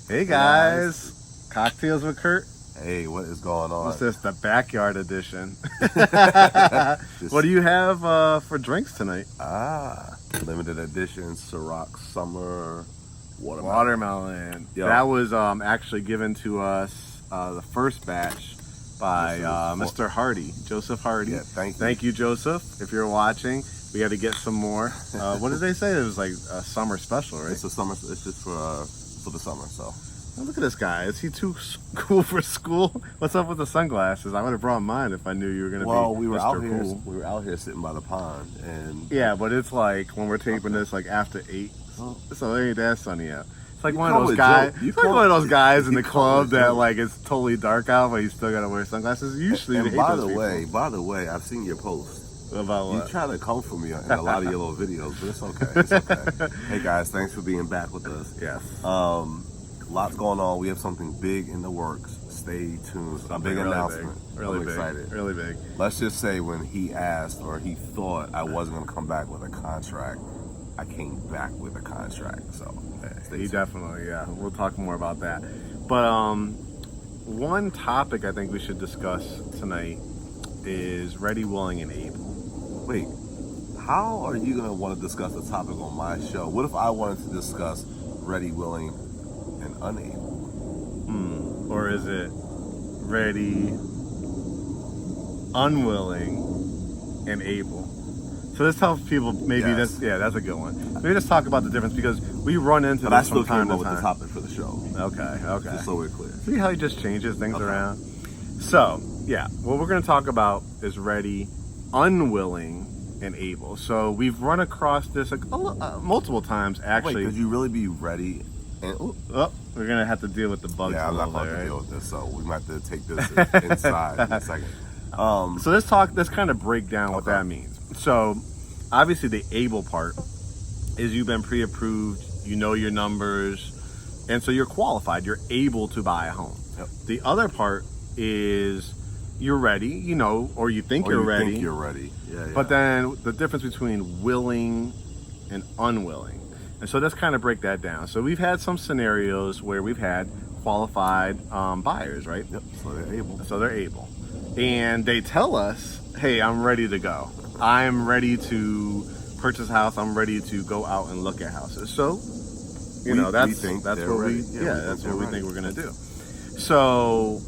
Hey guys, cocktails with Curt. Hey, what is going on? What's this? The backyard edition. This- What do you have for drinks tonight? Limited edition Ciroc Summer Watermelon. Watermelon. Yo. That was actually given to us the first batch by Mr. Hardy, Joseph Hardy. Yeah, thank you. Thank you, Joseph. If you're watching, we got to get some more. What did they say? It was like a summer special, right? It's a summer. It's just for the summer. So Oh, look at this guy. Is he too cool for school? What's up with the sunglasses? I would have brought mine if I knew you were going to be we were Mr. out here. Cool. We were out here sitting by the pond, and Yeah, but it's like when we're taping this like after 8, Oh. so it ain't that sunny out. It's like You one come of those with guys. Joe. You It's like come- one of those guys in you the come club with that Joe. like it's totally dark out, but you still gotta wear sunglasses. Usually, and they hate by those the way, I've seen your post. people. About You what? try to come for me in a lot of your little videos, but it's okay. It's okay. Hey guys, thanks for being back with us. Yes. Lots going on. We have something big in the works. Stay tuned. A big really announcement. Really I'm big. excited. Really big. Let's just say when he asked or he thought I wasn't going to come back with a contract, I came back with a contract. So stay He tuned. definitely, yeah. We'll talk more about that. But one topic I think we should discuss tonight is ready, willing, and able. Wait, how are you going to want to discuss the topic on my show? What if I wanted to discuss ready, willing, and unable? Or is it ready, unwilling, and able? So let's tell people maybe Yes. that's a good one. Maybe let's talk about the difference because we run into But I this still from time came to up with the time. topic for the show. Okay. Just so we're clear. See how he just changes things Okay. around? So, yeah, what we're going to talk about is ready, unwilling, and able. So we've run across this multiple times, Wait, actually. could you really be ready? And Oh, we're going to have to deal with the bugs yeah, a I'm not little about bit, to right? deal with this, so we might have to take this inside in a second. So let's kind of break down what Okay. that means. So obviously the able part is you've been pre-approved, you know your numbers, and so you're qualified, you're able to buy a home. Yep. The other part is you're ready, you know, or you think Or you're you ready. think you're ready. Yeah. But then the difference between willing and unwilling. And so let's kind of break that down. So we've had some scenarios where we've had qualified buyers, right? Yep. So they're able. So they're able. And they tell us, hey, I'm ready to go. I'm ready to purchase a house. I'm ready to go out and look at houses. So, We that's think what they're ready. we Yeah, we that's think what we they're think we're going to do. So,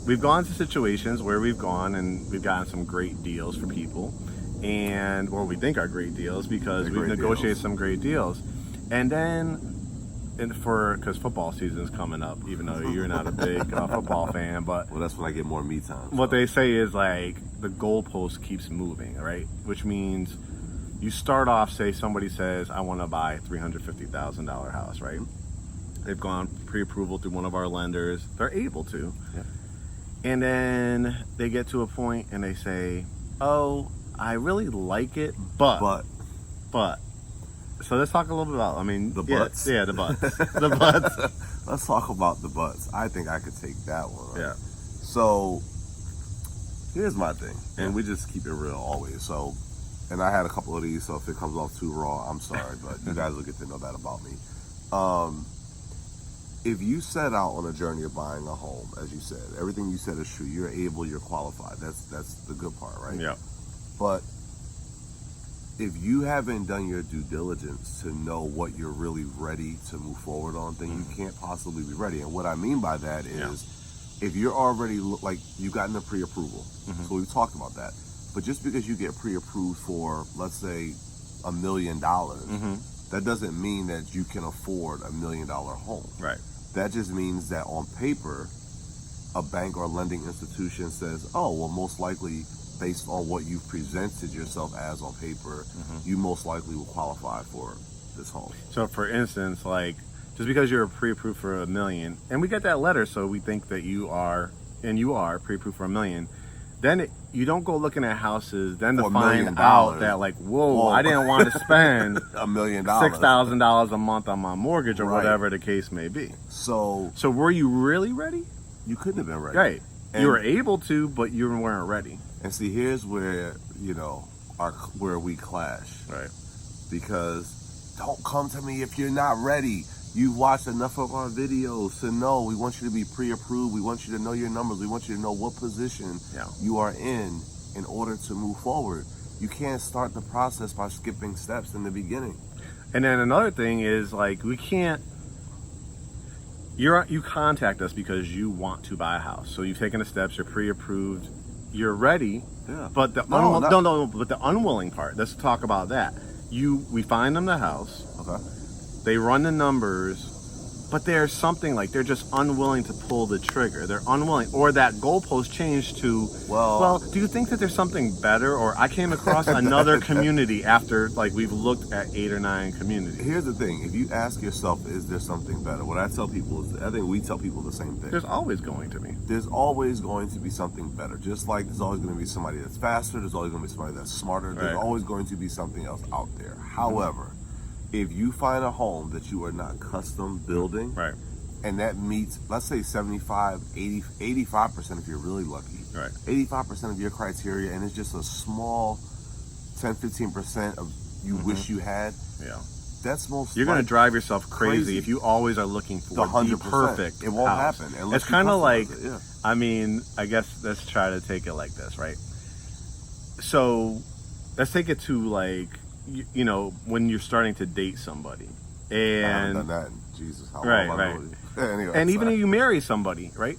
we've gone to situations where we've gone and we've gotten some great deals for people, and or we think are great deals because They're we've great negotiated deals. some great deals. And then because football season's coming up, even though you're not a big football fan, but Well, that's when I get more me time. what so. they say is like the goalpost keeps moving, right? Which means you start off, say somebody says, I want to buy a $350,000 house, right? They've gone pre-approval through one of our lenders. They're able to. Yeah. And then they get to a point and they say, oh, I really like it, but. So let's talk a little bit about, The buts? Yeah, the buts. The buts. Let's talk about the butts. I think I could take that one. Right? Yeah. So here's my thing, and Yeah. we just keep it real always. So, and I had a couple of these, so if it comes off too raw, I'm sorry, but you guys will get to know that about me. If you set out on a journey of buying a home, as you said, everything you said is true. You're able, you're qualified. That's the good part, right? Yeah. But if you haven't done your due diligence to know what you're really ready to move forward on, then you can't possibly be ready. And what I mean by that is, if you're already like you've gotten a pre-approval, so we've talked about that. But just because you get pre-approved for, let's say, $1 million, that doesn't mean that you can afford $1 million home. Right. That just means that on paper, a bank or lending institution says, oh, well, most likely, based on what you've presented yourself as on paper, you most likely will qualify for this home. So, for instance, like, just because you're pre-approved for $1 million, and we get that letter, so we think that you are pre-approved for $1 million, then you don't go looking at houses, then For to $1 million. find out that, like, whoa, I didn't want to spend $1 million. $6,000 a month on my mortgage or Right. whatever the case may be. So So, were you really ready? you couldn't have been ready. Right. And- You were able to, but you weren't ready. And see, here's where, where we clash. Right. Because don't come to me if you're not ready. You've watched enough of our videos to know we want you to be pre-approved. We want you to know your numbers. We want you to know what position you are in order to move forward. You can't start the process by skipping steps in the beginning. And then another thing is, like, we can't. You contact us because you want to buy a house. So you've taken the steps. You're pre-approved. You're ready. Yeah. But the but the unwilling part. Let's talk about that. We find them the house. Okay. They run the numbers, but there's something like they're just unwilling to pull the trigger. They're unwilling, or that goalpost changed to. Well, do you think that there's something better? Or I came across another community after, like, we've looked at 8 or 9 communities. Here's the thing: if you ask yourself, "Is there something better?" What I tell people is, I think we tell people the same thing. There's always going to be. There's always going to be something better. Just like there's always going to be somebody that's faster. There's always going to be somebody that's smarter. There's always going to be something else out there. However, if you find a home that you are not custom building, and that meets, let's say 75, 80, 85% if you're really lucky, 85% of your criteria, and it's just a small 10, 15% of you wish you had, that's most You're going to drive yourself crazy if you always are looking for the 100%. Perfect It won't house. happen. It's kind of like, I mean, I guess let's try to take it like this, right? So let's take it to, like, you know, when you're starting to date somebody, and I haven't done that in Jesus, how long anyway, and even if you marry somebody, right?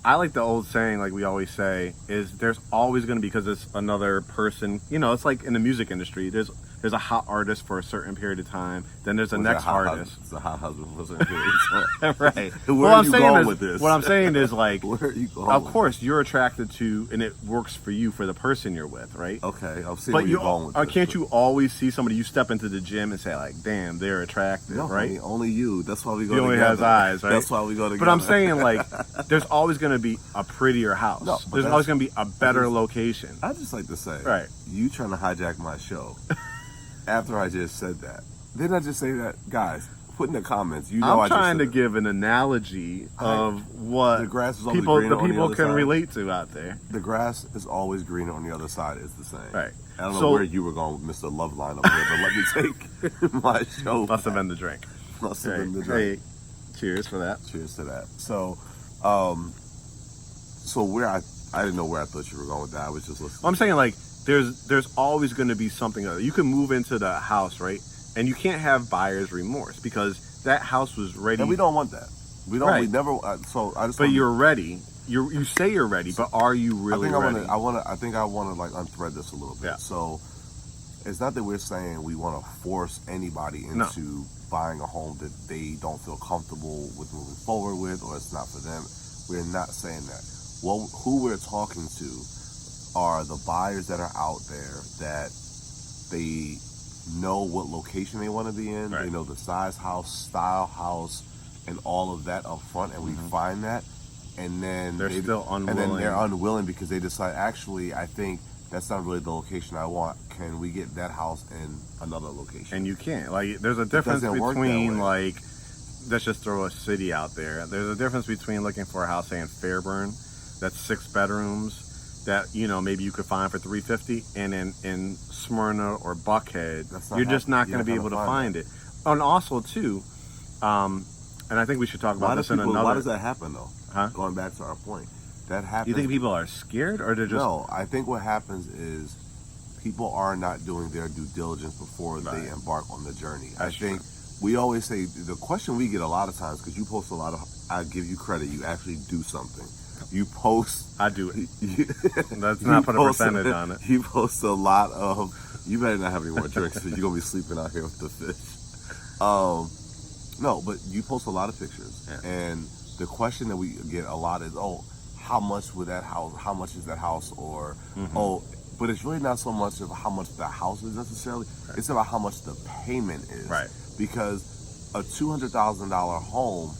I like the old saying, like we always say, is there's always going to be, because it's another person. You know, it's like in the music industry. There's a hot artist for a certain period of time. Then there's a next artist. It's a hot husband for a certain period of time. Right. Where are you going with this? What I'm saying is, like, where are you going? Of course, you're attracted to, and it works for you for the person you're with, right? Okay, I'll see where you're going with this. Can't you always see somebody? You step into the gym and say, like, damn, they're attractive, right? Honey, only you. That's why we go together. He only has eyes, right? That's why we go together. But I'm saying, like, there's always going to be a prettier house. No, there's always going to be a better location. I just like to say, you trying to hijack my show after I just said that. Didn't I just say that? Guys, put in the comments. You know, I'm trying to give an analogy of what the grass is always greener on the people other can side. Relate to out there. The grass is always greener on the other side. It's the same. Right. I don't know where you were going with Mr. Loveline over here, but let me take my show. Must have been the drink. Must have been the drink. Hey, cheers for that. Cheers to that. So, where I didn't know where I thought you were going with that. I was just listening. I'm saying, like, there's always going to be something other. You can move into the house, right? And you can't have buyer's remorse because that house was ready. And we don't want that. We don't. We never. So I just. But you're ready. You say you're ready, but are you really ready? I think I want to like unthread this a little bit. Yeah. So it's not that we're saying we want to force anybody into buying a home that they don't feel comfortable with moving forward with, or it's not for them. We're not saying that. Well, who we're talking to are the buyers that are out there that they know what location they want to be in. They know the size house, style house, and all of that up front, and we find that. And then they're still unwilling. And then they're unwilling because they decide, actually, I think that's not really the location I want. Can we get that house in another location? And you can't. Like, there's a difference between, like, let's just throw a city out there. There's a difference between looking for a house, say, in Fairburn, that's 6 bedrooms, that, you know, maybe you could find for $350, and in Smyrna or Buckhead, you're just not going to be able to find it. And also, too, and I think we should talk about this in another. Why does that happen, though? Going back to our point, that happens. You think people are scared, or they're just? No, I think what happens is people are not doing their due diligence before they embark on the journey. I think we always say the question we get a lot of times, because you post a lot of. I give you credit. You actually do something. You post. I do it. Let's not put a percentage on it. You post a lot of. You better not have any more drinks, because you're gonna be sleeping out here with the fish. No, but you post a lot of pictures, and the question that we get a lot is, how much would that house? How much is that house? Or but it's really not so much of how much the house is necessarily. It's about how much the payment is. Right. Because a $200,000 home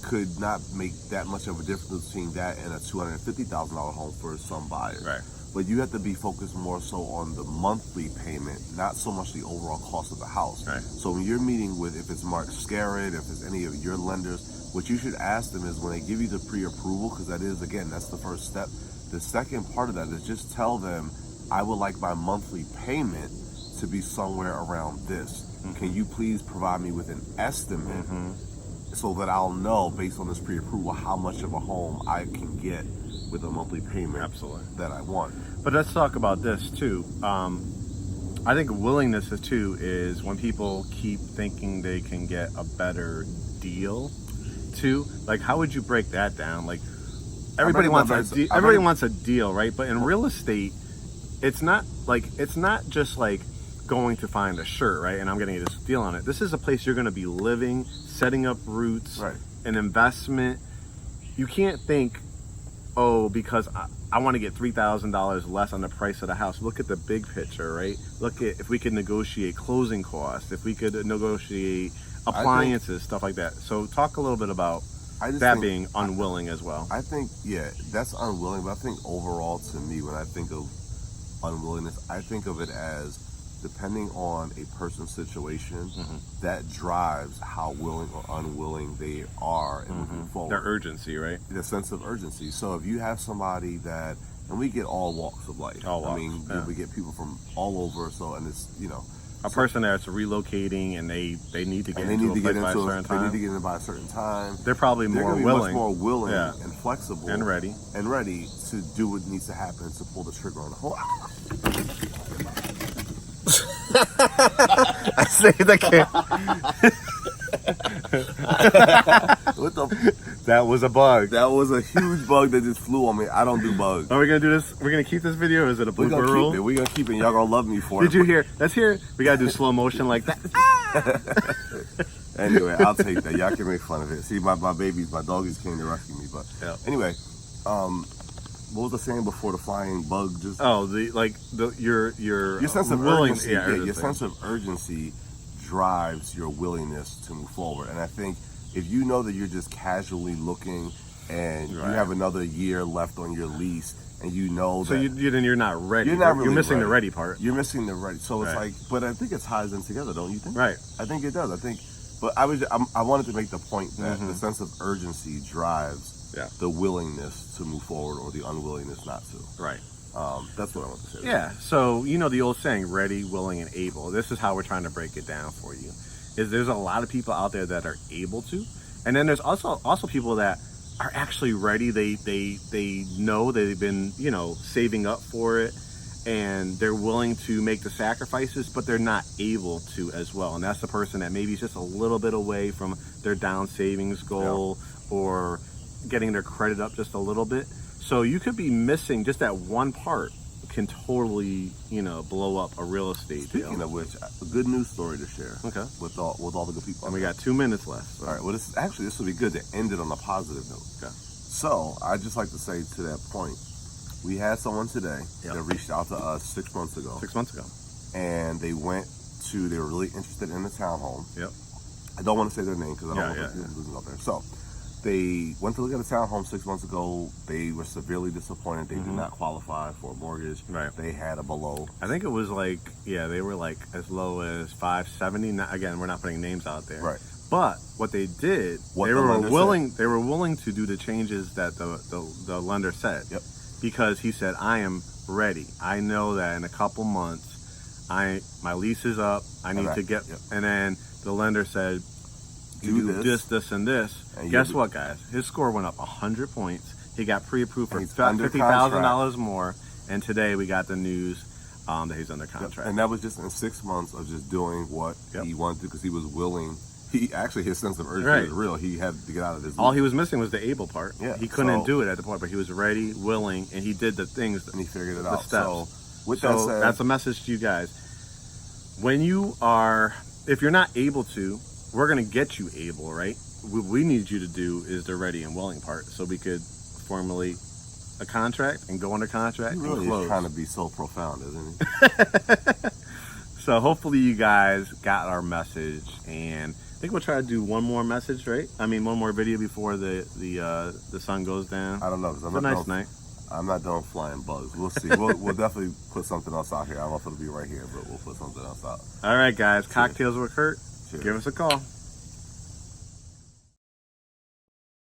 could not make that much of a difference between that and a $250,000 home for some buyers. Right. But you have to be focused more so on the monthly payment, not so much the overall cost of the house. Right. So when you're meeting with, if it's Mark Scarrett, if it's any of your lenders, what you should ask them is when they give you the pre-approval, because that is, again, that's the first step. The second part of that is just tell them, I would like my monthly payment to be somewhere around this. Can you please provide me with an estimate so that I'll know based on this pre-approval how much of a home I can get with a monthly payment Absolutely. that I want. But let's talk about this too. I think willingness is when people keep thinking they can get a better deal too. Like, how would you break that down? Like, everybody wants a deal, right? But in real estate, it's not just like going to find a shirt, right? And I'm getting this deal on it. This is a place you're going to be living, setting up roots, right. An investment. You can't think, oh, because I want to get $3,000 less on the price of the house. Look at the big picture, right? Look at if we could negotiate closing costs, if we could negotiate appliances, stuff like that. So talk a little bit about that being unwilling as well. I think, yeah, that's unwilling, but I think overall to me, when I think of unwillingness, I think of it as depending on a person's situation, that drives how willing or unwilling they are in moving forward. Their urgency, right? The sense of urgency. So if you have somebody that, and we get all walks of life. All walks, I mean, we get people from all over. So, and it's, a person that's relocating and they need to get into a place by a certain time. They need to get in by a certain time. They're probably more willing. Much more willing and flexible and ready to do what needs to happen to pull the trigger on the whole. I say that What the? That was a bug. That was a huge bug that just flew on me. I don't do bugs. Are we gonna do this? We're gonna keep this video. Or is it a blooper roll? We're gonna keep it. Y'all gonna love me for it. Did you hear? Let's hear it. We gotta do slow motion like that. Anyway, I'll take that. Y'all can make fun of it. See, my doggies came to rescue me. But anyway, what was I saying before the flying bug? Just your sense of urgency. urgency. Your sense of urgency drives your willingness to move forward. And I think if you know that you're just casually looking and you have another year left on your lease, and you know that then you're not ready. You're missing the ready part. You're missing the ready. So it's like, but I think it ties in together, don't you think? Right. I think it does. But I wanted to make the point that the sense of urgency drives the willingness to move forward or the unwillingness not to. Right. That's what I want to say. Yeah. So the old saying, ready, willing, and able. This is how we're trying to break it down for you. Is there's a lot of people out there that are able to, and then there's also people that are actually ready. They know they've been saving up for it, and they're willing to make the sacrifices, but they're not able to as well. And that's the person that maybe is just a little bit away from their down savings goal or getting their credit up just a little bit. So you could be missing just that one part can totally, blow up a real estate deal. Speaking of which, a good news story to share. Okay. With all the good people. And we got 2 minutes left. So. All right. Well, this will be good to end it on a positive note. Okay. So I'd just like to say to that point, we had someone today that reached out to us 6 months ago. 6 months ago. And they were really interested in the townhome. Yep. I don't want to say their name because I don't want to lose out there. So they went to look at a townhome 6 months ago. They were severely disappointed. They did not qualify for a mortgage. Right. They had a below. I think it was they were like as low as 570. Again, we're not putting names out there. Right. But what they did, they were willing to do the changes that the lender said. Yep. Because he said, I am ready. I know that in a couple months, my lease is up. I need to get, and then the lender said, do this, and this. And guess what, guys? His score went up 100 points. He got pre-approved for $50,000 more. And today we got the news that he's under contract. Yep. And that was just in 6 months of just doing what he wanted to, because he was willing. His sense of urgency was real. He had to get out of this. All he was missing was the able part. Yeah. He couldn't do it at the point, but he was ready, willing, and he did the things. And he figured it out. Steps. So with that said, that's a message to you guys. If you're not able to, we're going to get you able, right? What we need you to do is the ready and willing part, so we could formulate a contract and go under contract and close. He's trying to be so profound, isn't he? So hopefully you guys got our message, and I think we'll try to do one more message, right? I mean, one more video before the sun goes down. I don't know. It's a nice night. I'm not done flying bugs. We'll see. We'll definitely put something else out here. I don't know if it'll be right here, but we'll put something else out. All right, guys. Cocktails with Curt. Cheers. Give us a call.